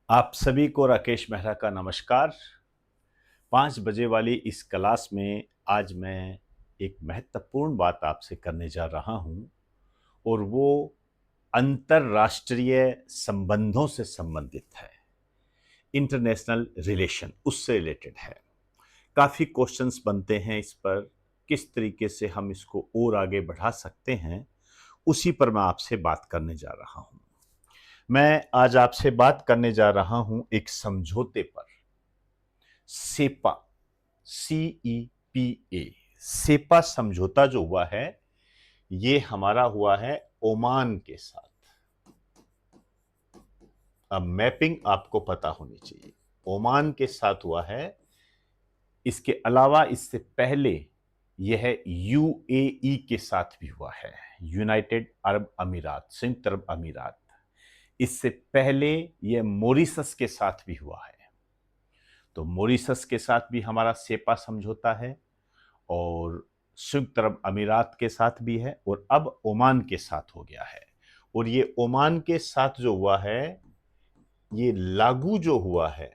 आप सभी को राकेश मेहरा का नमस्कार। 5 बजे वाली इस क्लास में आज मैं एक महत्वपूर्ण बात आपसे करने जा रहा हूँ और वो अंतरराष्ट्रीय संबंधों से संबंधित है। इंटरनेशनल रिलेशन उससे रिलेटेड है। काफ़ी क्वेश्चंस बनते हैं इस पर, किस तरीके से हम इसको और आगे बढ़ा सकते हैं, उसी पर मैं आपसे बात करने जा रहा हूँ। मैं आज आपसे बात करने जा रहा हूँ एक समझौते पर, सेपा, CEPA। सेपा समझौता जो हुआ है ये हमारा हुआ है ओमान के साथ। अब मैपिंग आपको पता होनी चाहिए, ओमान के साथ हुआ है। इसके अलावा इससे पहले यह UAE के साथ भी हुआ है, यूनाइटेड अरब अमीरात, संयुक्त अरब अमीरात। इससे पहले यह मॉरिशस के साथ भी हुआ है। तो मॉरिशस के साथ भी हमारा सेपा समझौता है और संयुक्त अरब अमीरात के साथ भी है और अब ओमान के साथ हो गया है। और ये ओमान के साथ जो हुआ है ये लागू जो हुआ है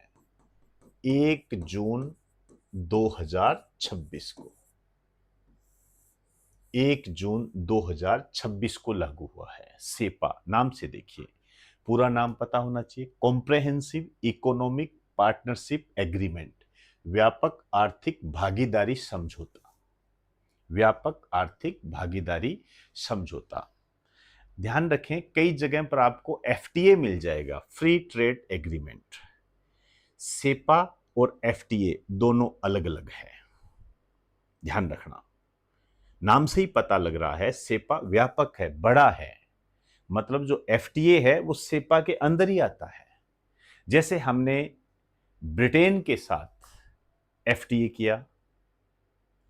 1 जून 2026 को, 1 जून 2026 को लागू हुआ है। सेपा नाम से देखिए, पूरा नाम पता होना चाहिए, कॉम्प्रहेंसिव इकोनॉमिक पार्टनरशिप एग्रीमेंट, व्यापक आर्थिक भागीदारी समझौता, व्यापक आर्थिक भागीदारी समझौता। ध्यान रखें कई जगह पर आपको FTA मिल जाएगा, फ्री ट्रेड एग्रीमेंट। सेपा और FTA दोनों अलग अलग है, ध्यान रखना। नाम से ही पता लग रहा है सेपा व्यापक है, बड़ा है, मतलब जो FTA है वो सेपा के अंदर ही आता है। जैसे हमने ब्रिटेन के साथ FTA किया,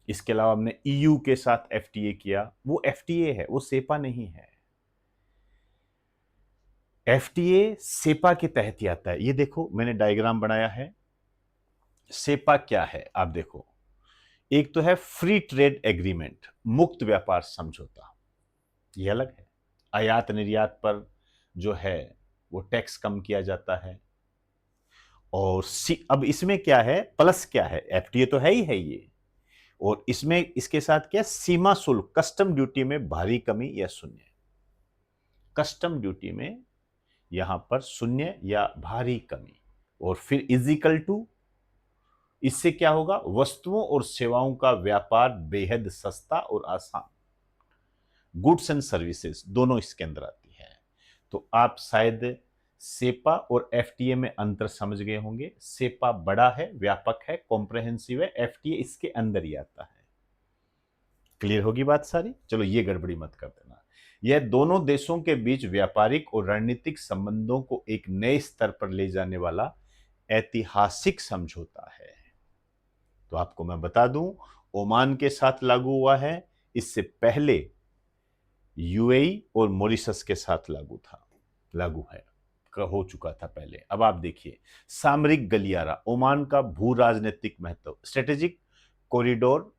इसके अलावा हमने EU के साथ FTA किया, वो FTA है, वो सेपा नहीं है। FTA सेपा के तहत ही आता है। ये देखो मैंने डायग्राम बनाया है। सेपा क्या है आप देखो, एक तो है फ्री ट्रेड एग्रीमेंट, मुक्त व्यापार समझौता, ये अलग है। आयात निर्यात पर जो है वो टैक्स कम किया जाता है। और अब इसमें क्या है, प्लस क्या है, FTA तो है ही है ये, और इसमें इसके साथ क्या, सीमा शुल्क, कस्टम ड्यूटी में भारी कमी या शून्य। कस्टम ड्यूटी में यहां पर शून्य या भारी कमी। और फिर इजिकल टू, इससे क्या होगा, वस्तुओं और सेवाओं का व्यापार बेहद सस्ता और आसान। गुड्स एंड सर्विसेज दोनों इसके अंदर आती है। तो आप शायद सेपा और FTA में अंतर समझ गए होंगे। सेपा बड़ा है, व्यापक है, कॉम्प्रहेंसिव है, FTA इसके अंदर ही आता है। क्लियर होगी बात सारी? चलो ये गड़बड़ी मत कर देना। यह दोनों देशों के बीच व्यापारिक और रणनीतिक संबंधों को एक नए स्तर पर ले जाने वाला ऐतिहासिक समझौता है। तो आपको मैं बता दूं, ओमान के साथ लागू हुआ है, इससे पहले UAE और मॉरिशस के साथ लागू है, हो चुका था पहले। अब आप देखिए, सामरिक गलियारा, ओमान का भू राजनीतिक महत्व, strategic corridor,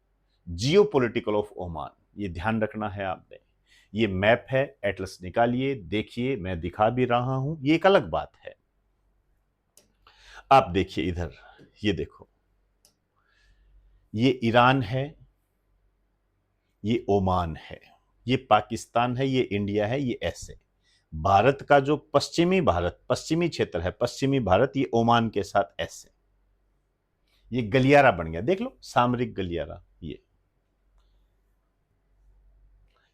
geopolitical of Oman, ये ध्यान रखना है आपने। ये मैप है, एटलस निकालिए, देखिए, मैं दिखा भी रहा हूं, ये एक अलग बात है। आप देखिए इधर, ये देखो, ये ईरान है, ये ओमान है, ये पाकिस्तान है, ये इंडिया है, ये ऐसे। भारत का जो पश्चिमी क्षेत्र है, पश्चिमी भारत, ये ओमान के साथ ऐसे, ये गलियारा बन गया, देख लो, सामरिक गलियारा। ये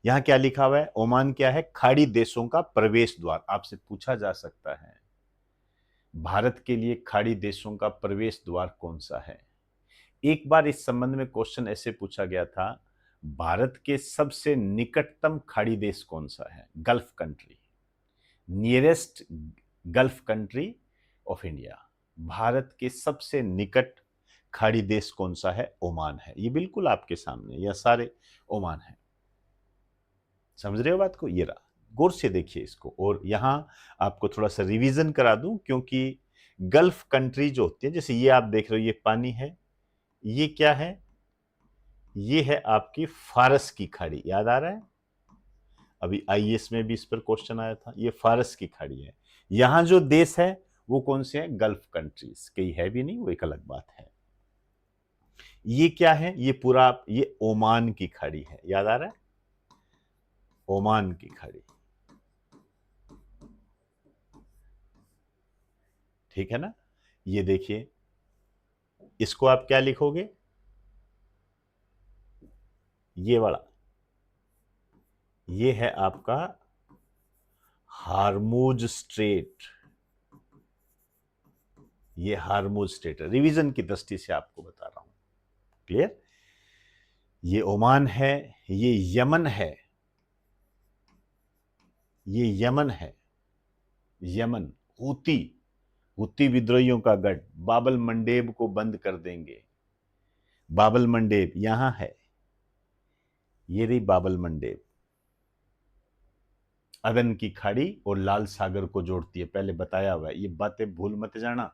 यहां क्या लिखा हुआ है, ओमान क्या है, खाड़ी देशों का प्रवेश द्वार। आपसे पूछा जा सकता है भारत के लिए खाड़ी देशों का प्रवेश द्वार कौन सा है। एक बार इस संबंध में क्वेश्चन ऐसे पूछा गया था, भारत के सबसे निकटतम खाड़ी देश कौन सा है, gulf country, nearest gulf country of India, Bharat के सबसे निकट खाड़ी देश कौन सा है, ओमान है। ये बिल्कुल आपके सामने, यह सारे ओमान है। समझ रहे हो बात को? ये रहा, गौर से देखिए इसको। और यहां आपको थोड़ा सा रिवीजन करा दूं, क्योंकि गल्फ कंट्री जो होती है, जैसे ये आप देख रहे हो, ये पानी है, ये क्या है, ये है आपकी फारस की खाड़ी, याद आ रहा है? अभी IAS में भी इस पर क्वेश्चन आया था, ये फारस की खाड़ी है। यहां जो देश है वो कौन से हैं? Gulf countries. कहीं है भी नहीं, वो एक अलग बात है। ये क्या है? ये पूरा ये ओमान की खाड़ी है, याद आ रहा है? ओमान की खाड़ी, ठीक है ना? ये देखिए, इसको आप क्या लिखोगे? ये वाला, ये है आपका हार्मुज स्ट्रेट। ये हार्मुज स्ट्रेट, रिवीजन की दृष्टि से आपको बता रहा हूं, क्लियर? ये ओमान है, ये यमन है, ये यमन है, यमन। हूती, हूती विद्रोहियों का गढ़, बाबल मंडेब को बंद कर देंगे। बाबल मंडेब यहां है, ये रही बाबल मंडेब, अदन की खाड़ी और लाल सागर को जोड़ती है, पहले बताया हुआ है। ये बातें भूल मत जाना।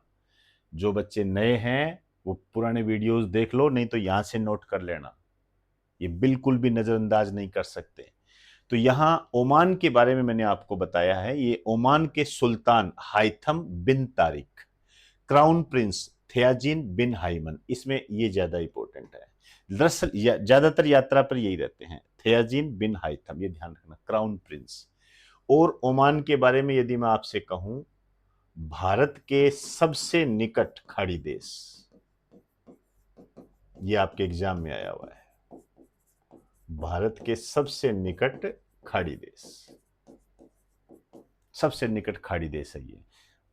जो बच्चे नए हैं वो पुराने वीडियोस देख लो, नहीं तो यहां से नोट कर लेना। ये बिल्कुल भी नजरअंदाज नहीं कर सकते। तो यहां ओमान के बारे में मैंने आपको बताया है। ये ओमान के सुल्तान हाइथम बिन तारिक, क्राउन प्रिंस थियाजीन बिन हाइमन, इसमें ये ज्यादा इंपॉर्टेंट है। दरअसल ज्यादातर यात्रा पर यही रहते हैं, थियाजीन बिन हाइथम, ये ध्यान रखना, क्राउन प्रिंस। और ओमान के बारे में यदि मैं आपसे कहूं, भारत के सबसे निकट खाड़ी देश, ये आपके एग्जाम में आया हुआ है, भारत के सबसे निकट खाड़ी देश, सबसे निकट खाड़ी देश है ये।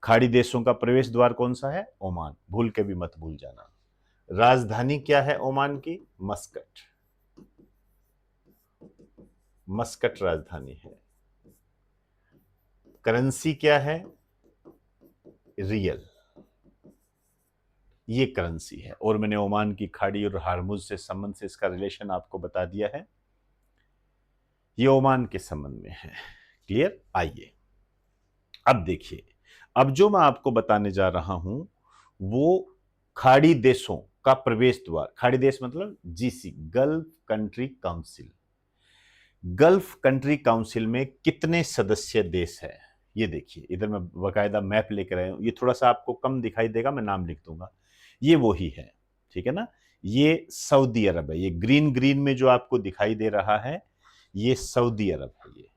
खाड़ी देशों का प्रवेश द्वार कौन सा है? ओमान, भूल के भी मत भूल जाना। राजधानी क्या है ओमान की? मस्कट, मस्कट राजधानी है। करेंसी क्या है? रियल, ये करेंसी है। और मैंने ओमान की खाड़ी और हार्मुज से संबंध से इसका रिलेशन आपको बता दिया है, ये ओमान के संबंध में है, क्लियर? आइए अब देखिए, अब जो मैं आपको बताने जा रहा हूं वो खाड़ी देशों का प्रवेश द्वार। खाड़ी देश मतलब GC, gulf country council. Gulf country council में कितने सदस्य देश है? ये देखिए, इधर मैं बकायदा मैप लेकर आया हूं। ये थोड़ा सा आपको कम दिखाई देगा, मैं नाम लिख दूंगा। ये वो ही है, ठीक है ना? ये सऊदी अरब है, ये ग्रीन ग्रीन में जो आपको दिखाई दे रहा है, ये सऊदी अरब है।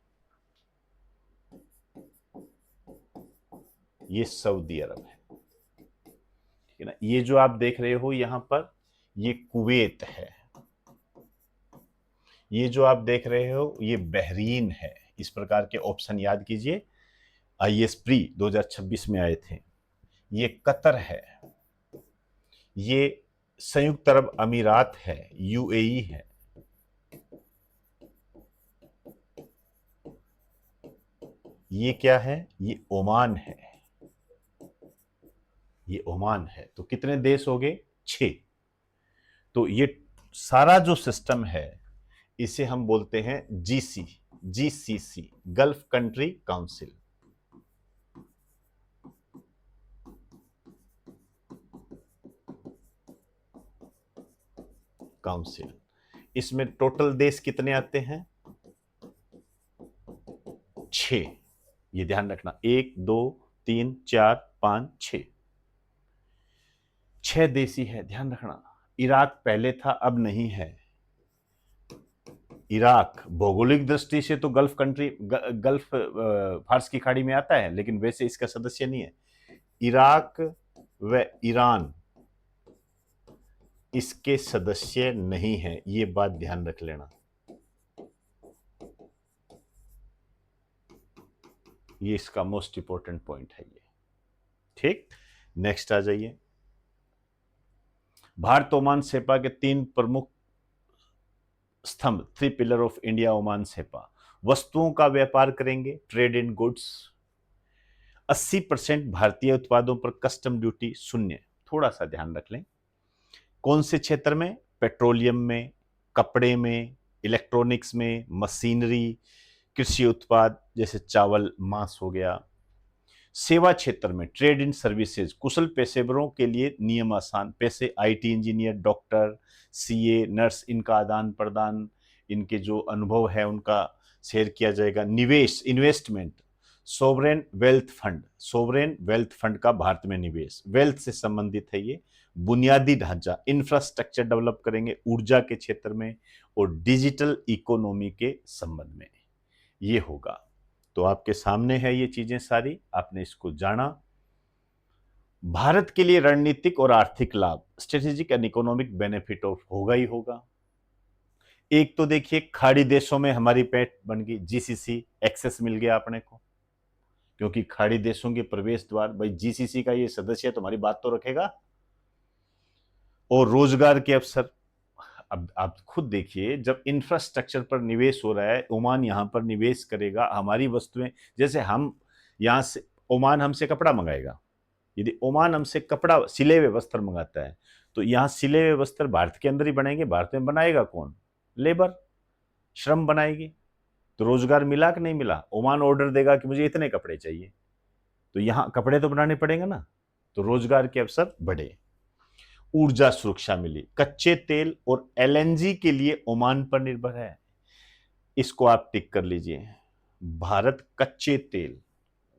ये सऊदी अरब है, ठीक है ना? ये जो आप देख रहे हो यहां पर, ये कुवैत है। ये जो आप देख रहे हो ये बहरीन है। इस प्रकार के ऑप्शन याद कीजिए, आईएएस प्री 2026 में आए थे। ये कतर है, ये संयुक्त अरब अमीरात है, यूएई है, ये क्या है? ये ओमान है, ये ओमान है। तो कितने देश हो गए? 6। तो ये सारा जो सिस्टम है इसे हम बोलते हैं GC, GCC, gulf country council. Council, इसमें टोटल देश कितने आते हैं? 6। ये ध्यान रखना, 1 2 3 4 5 6, 6 देशी है, ध्यान रखना। इराक पहले था, अब नहीं है। इराक भौगोलिक दृष्टि से तो गल्फ कंट्री, गल्फ फारस की खाड़ी में आता है, लेकिन वैसे इसका सदस्य नहीं है। इराक व ईरान इसके सदस्य नहीं है, ये बात ध्यान रख लेना। ये इसका मोस्ट इंपॉर्टेंट पॉइंट है ये, ठीक? नेक्स्ट आ जाइए। भारत ओमान सेपा के 3 प्रमुख स्तंभ, 3 pillar of India Oman CEPA. वस्तुओं का व्यापार करेंगे, ट्रेड इन गुड्स। 80% भारतीय उत्पादों पर कस्टम ड्यूटी शून्य। थोड़ा सा ध्यान रख लें, कौन से क्षेत्र में? पेट्रोलियम में, कपड़े में, इलेक्ट्रॉनिक्स में, मशीनरी, कृषि उत्पाद जैसे चावल, मांस हो गया। सेवा क्षेत्र में ट्रेड इन सर्विसेज, कुशल पेशेवरों के लिए नियम आसान, पैसे IT engineer, doctor, CA, nurse, इनका आदान प्रदान, इनके जो अनुभव है उनका शेयर किया जाएगा। निवेश, investment, sovereign wealth fund, sovereign wealth fund का भारत में निवेश, वेल्थ से संबंधित है ये। बुनियादी ढांचा, इंफ्रास्ट्रक्चर डेवलप करेंगे ऊर्जा के क्षेत्र में और डिजिटल इकोनॉमी के संबंध में, ये होगा। तो आपके सामने है ये चीजें सारी, आपने इसको जाना। भारत के लिए रणनीतिक और आर्थिक लाभ, strategic and economic benefit of होगा ही होगा। एक तो देखिए खाड़ी देशों में हमारी पैठ बन गई, जीसीसी एक्सेस मिल गया अपने को, क्योंकि खाड़ी देशों के प्रवेश द्वार, भाई जीसीसी का ये सदस्य है तुम्हारी बात तो रखेगा। और रोजगार के अवसर, अब आप खुद देखिए जब इंफ्रास्ट्रक्चर पर निवेश हो रहा है, ओमान यहां पर निवेश करेगा, हमारी वस्तुएं, जैसे हम यहां से, ओमान हमसे कपड़ा मंगाएगा, यदि ओमान हमसे कपड़ा सिले हुए वस्त्र मंगाता है तो यहां सिले हुए वस्त्र भारत के अंदर ही बनेंगे। भारत में बनाएगा कौन? लेबर, श्रम बनाएगी। तो रोजगार मिला कि नहीं मिला? ओमान ऑर्डर देगा कि मुझे इतने कपड़े चाहिए, तो यहां कपड़े तो बनाने पड़ेंगे ना, तो रोजगार के अवसर बढ़े। ऊर्जा सुरक्षा मिली, कच्चे तेल और एलएनजी के लिए ओमान पर निर्भर है, इसको आप टिक कर लीजिए। भारत कच्चे तेल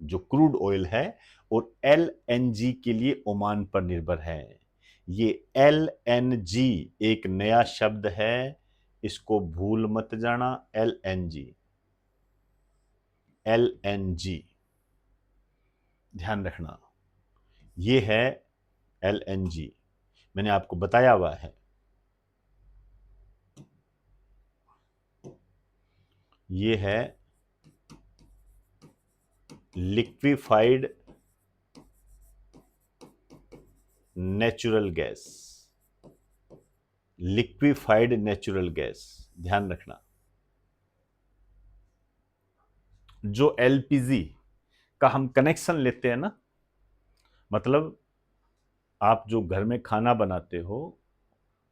जो क्रूड ऑयल है और एलएनजी के लिए ओमान पर निर्भर है। ये एलएनजी एक नया शब्द है, इसको भूल मत जाना। एलएनजी, एलएनजी ध्यान रखना, ये है एलएनजी, मैंने आपको बताया हुआ है। ये है liquefied natural gas, liquefied natural gas, ध्यान रखना। जो एलपीजी का हम कनेक्शन लेते हैं ना, मतलब आप जो घर में खाना बनाते हो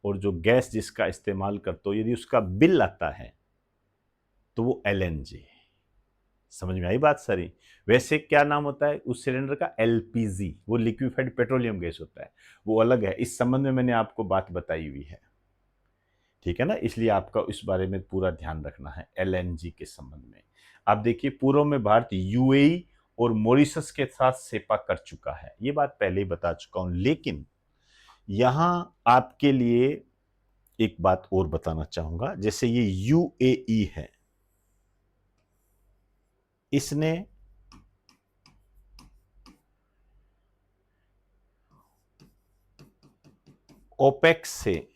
और जो गैस जिसका इस्तेमाल करते हो, यदि उसका बिल आता है तो वो एलएनजी। समझ में आई बात सारी? वैसे क्या नाम होता है उस सिलेंडर का? एलपीजी, वो लिक्विफाइड पेट्रोलियम गैस होता है, वो अलग है। इस संबंध में मैंने आपको बात बताई हुई है, ठीक है ना, इसलिए आपका इस बारे में पूरा ध्यान रखना है एलएनजी के संबंध में। आप देखिए पूर्व में भारत यूएई और मॉरिशस के साथ सेपा कर चुका है, ये बात पहले ही बता चुका हूं, लेकिन यहां आपके लिए एक बात और बताना चाहूंगा। जैसे ये यूएई है, इसने ओपेक से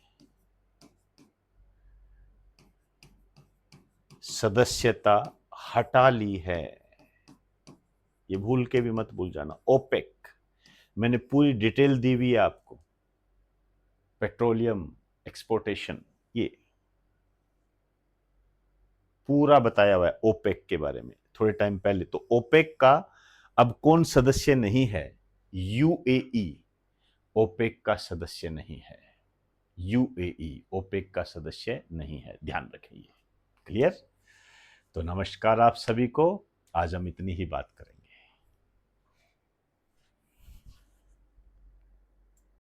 सदस्यता हटा ली है, ये भूल के भी मत भूल जाना। ओपेक, मैंने पूरी डिटेल दी हुई है आपको, पेट्रोलियम एक्सपोर्टेशन, ये पूरा बताया हुआ है ओपेक के बारे में थोड़े टाइम पहले। तो ओपेक का अब कौन सदस्य नहीं है? यूएई ओपेक का सदस्य नहीं है, यूएई ओपेक का सदस्य नहीं है, ध्यान रखिए। क्लियर? तो नमस्कार आप सभी को, आज हम इतनी ही बात करेंगे।